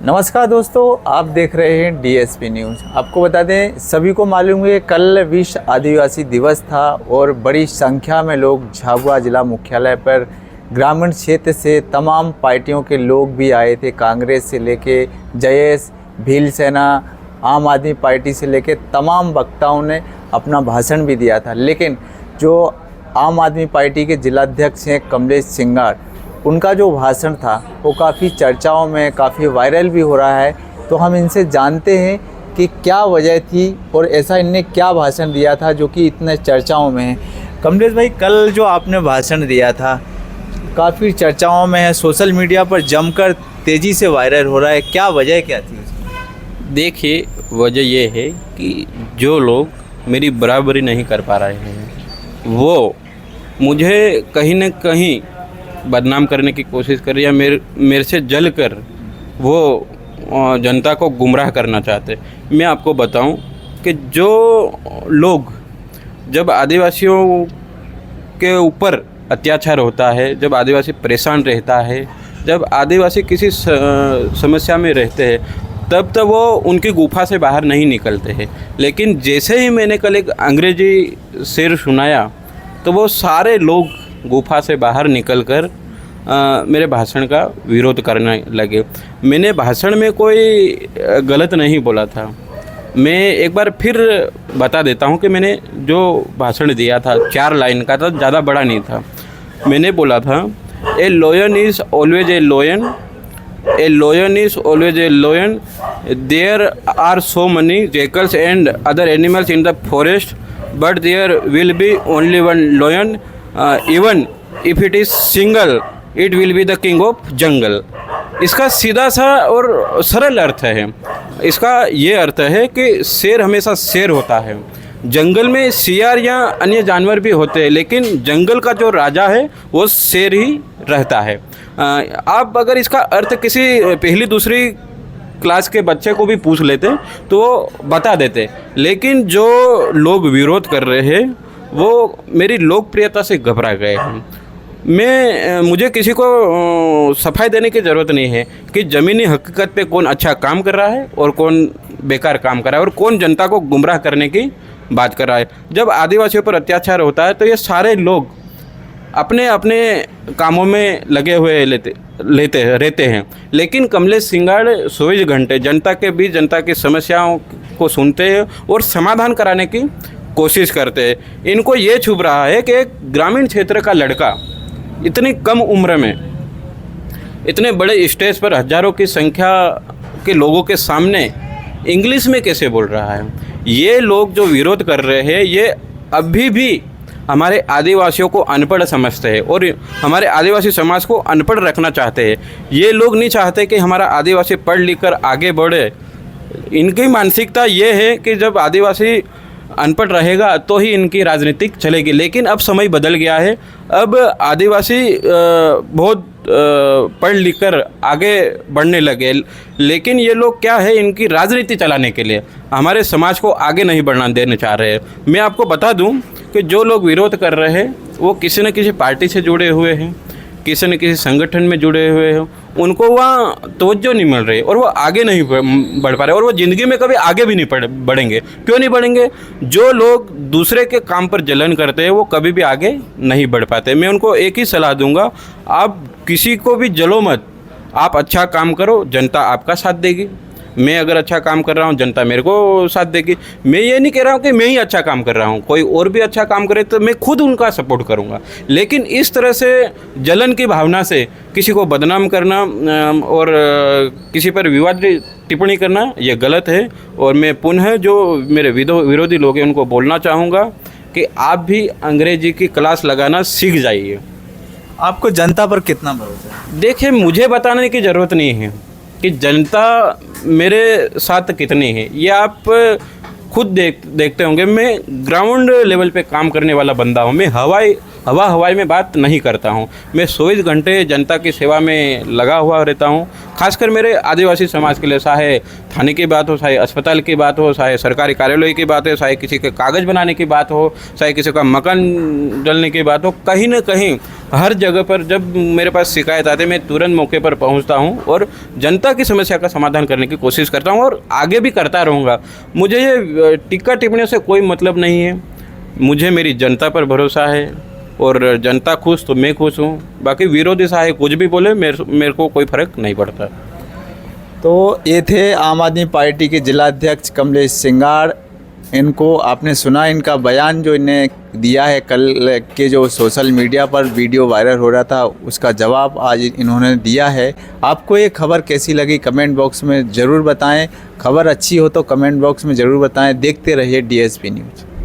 नमस्कार दोस्तों, आप देख रहे हैं डीएसपी न्यूज़। आपको बता दें, सभी को मालूम है कल विश्व आदिवासी दिवस था और बड़ी संख्या में लोग झाबुआ जिला मुख्यालय पर ग्रामीण क्षेत्र से तमाम पार्टियों के लोग भी आए थे। कांग्रेस से लेके जयेश, भील सेना, आम आदमी पार्टी से लेके तमाम वक्ताओं ने अपना भाषण भी दिया था। लेकिन जो आम आदमी पार्टी के जिलाध्यक्ष हैं कमलेश सिंगार, उनका जो भाषण था वो काफ़ी चर्चाओं में, काफ़ी वायरल भी हो रहा है। तो हम इनसे जानते हैं कि क्या वजह थी और ऐसा इनने क्या भाषण दिया था जो कि इतने चर्चाओं में है। कमलेश भाई, कल जो आपने भाषण दिया था काफ़ी चर्चाओं में है, सोशल मीडिया पर जमकर तेज़ी से वायरल हो रहा है, क्या वजह क्या थी? देखिए, वजह ये है कि जो लोग मेरी बराबरी नहीं कर पा रहे हैं वो मुझे कहीं न कहीं बदनाम करने की कोशिश कर रही है, मेरे से जल कर वो जनता को गुमराह करना चाहते। मैं आपको बताऊं कि जो लोग, जब आदिवासियों के ऊपर अत्याचार होता है, जब आदिवासी परेशान रहता है, जब आदिवासी किसी समस्या में रहते हैं, तब वो उनकी गुफा से बाहर नहीं निकलते हैं। लेकिन जैसे ही मैंने कल एक अंग्रेजी शेर सुनाया तो वो सारे लोग गुफा से बाहर निकलकर मेरे भाषण का विरोध करने लगे। मैंने भाषण में कोई गलत नहीं बोला था। मैं एक बार फिर बता देता हूँ कि मैंने जो भाषण दिया था 4 लाइन का था, ज़्यादा बड़ा नहीं था। मैंने बोला था, a lion is always a lion, a lion is always a lion, there are so many jackals and other animals in the forest, but there will be only one lion, even if it is single it will be the king of jungle. इसका सीधा सा और सरल अर्थ है। इसका ये अर्थ है कि शेर हमेशा शेर होता है। जंगल में सियार या अन्य जानवर भी होते हैं, लेकिन जंगल का जो राजा है वो शेर ही रहता है। आप अगर इसका अर्थ किसी पहली दूसरी क्लास के बच्चे को भी पूछ लेते तो वो बता देते। लेकिन जो लोग विरोध कर रहे हैं वो मेरी लोकप्रियता से घबरा गए हैं। मुझे किसी को सफाई देने की ज़रूरत नहीं है कि ज़मीनी हकीकत पे कौन अच्छा काम कर रहा है और कौन बेकार काम कर रहा है और कौन जनता को गुमराह करने की बात कर रहा है। जब आदिवासियों पर अत्याचार होता है तो ये सारे लोग अपने अपने कामों में लगे हुए रहते हैं। लेकिन कमलेश सिंगार 24 घंटे जनता के बीच जनता की समस्याओं को सुनते हैं और समाधान कराने की कोशिश करते हैं। इनको ये छुप रहा है कि एक ग्रामीण क्षेत्र का लड़का इतनी कम उम्र में इतने बड़े स्टेज पर हजारों की संख्या के लोगों के सामने इंग्लिश में कैसे बोल रहा है। ये लोग जो विरोध कर रहे हैं ये अभी भी हमारे आदिवासियों को अनपढ़ समझते हैं और हमारे आदिवासी समाज को अनपढ़ रखना चाहते हैं। ये लोग नहीं चाहते कि हमारा आदिवासी पढ़ लिख कर आगे बढ़े। इनकी मानसिकता ये है कि जब आदिवासी अनपढ़ रहेगा तो ही इनकी राजनीतिक चलेगी। लेकिन अब समय बदल गया है। अब आदिवासी बहुत पढ़ लिख कर आगे बढ़ने लगे। लेकिन ये लोग क्या है, इनकी राजनीति चलाने के लिए हमारे समाज को आगे नहीं बढ़ना देना चाह रहे हैं। मैं आपको बता दूं कि जो लोग विरोध कर रहे हैं वो किसी न किसी पार्टी से जुड़े हुए हैं, किसी न किसी संगठन में जुड़े हुए हैं। उनको वहाँ तवज्जो नहीं मिल रही और वो आगे नहीं बढ़ पा रहे और वो ज़िंदगी में कभी आगे भी नहीं बढ़ेंगे। क्यों नहीं बढ़ेंगे? जो लोग दूसरे के काम पर जलन करते हैं वो कभी भी आगे नहीं बढ़ पाते। मैं उनको एक ही सलाह दूंगा, आप किसी को भी जलो मत। आप अच्छा काम करो, जनता आपका साथ देगी। मैं अगर अच्छा काम कर रहा हूँ, जनता मेरे को साथ देगी। मैं ये नहीं कह रहा हूँ कि मैं ही अच्छा काम कर रहा हूँ, कोई और भी अच्छा काम करे तो मैं खुद उनका सपोर्ट करूँगा। लेकिन इस तरह से जलन की भावना से किसी को बदनाम करना और किसी पर विवादित टिप्पणी करना ये गलत है। और मैं पुनः जो मेरे विरोधी लोग हैं उनको बोलना चाहूँगा कि आप भी अंग्रेजी की क्लास लगाना सीख जाइए। आपको जनता पर कितना भरोसा है? देखिए, मुझे बताने की ज़रूरत नहीं है कि जनता मेरे साथ कितनी है। ये आप खुद देखते होंगे। मैं ग्राउंड लेवल पे काम करने वाला बंदा हूँ। मैं हवा हवाई में बात नहीं करता हूँ। मैं 24 घंटे जनता की सेवा में लगा हुआ रहता हूँ। खासकर मेरे आदिवासी समाज के लिए, चाहे थाने की बात हो, चाहे अस्पताल की बात हो, चाहे सरकारी कार्यालय की बात हो, चाहे किसी के कागज़ बनाने की बात हो, चाहे किसी का मकान डलने की बात हो, कहीं ना कहीं हर जगह पर जब मेरे पास शिकायत आती है मैं तुरंत मौके पर पहुंचता हूं और जनता की समस्या का समाधान करने की कोशिश करता हूं और आगे भी करता रहूंगा। मुझे ये टिक्का टिप्पणी से कोई मतलब नहीं है। मुझे मेरी जनता पर भरोसा है और जनता खुश तो मैं खुश हूं। बाकी विरोधी चाहे कुछ भी बोले, मेरे को कोई फ़र्क नहीं पड़ता। तो ये थे आम आदमी पार्टी के जिलाध्यक्ष कमलेश सिंगाड़। इनको आपने सुना, इनका बयान जो इन्हें दिया है कल के जो सोशल मीडिया पर वीडियो वायरल हो रहा था उसका जवाब आज इन्होंने दिया है। आपको ये खबर कैसी लगी कमेंट बॉक्स में ज़रूर बताएं। खबर अच्छी हो तो कमेंट बॉक्स में ज़रूर बताएं। देखते रहिए DSP न्यूज़।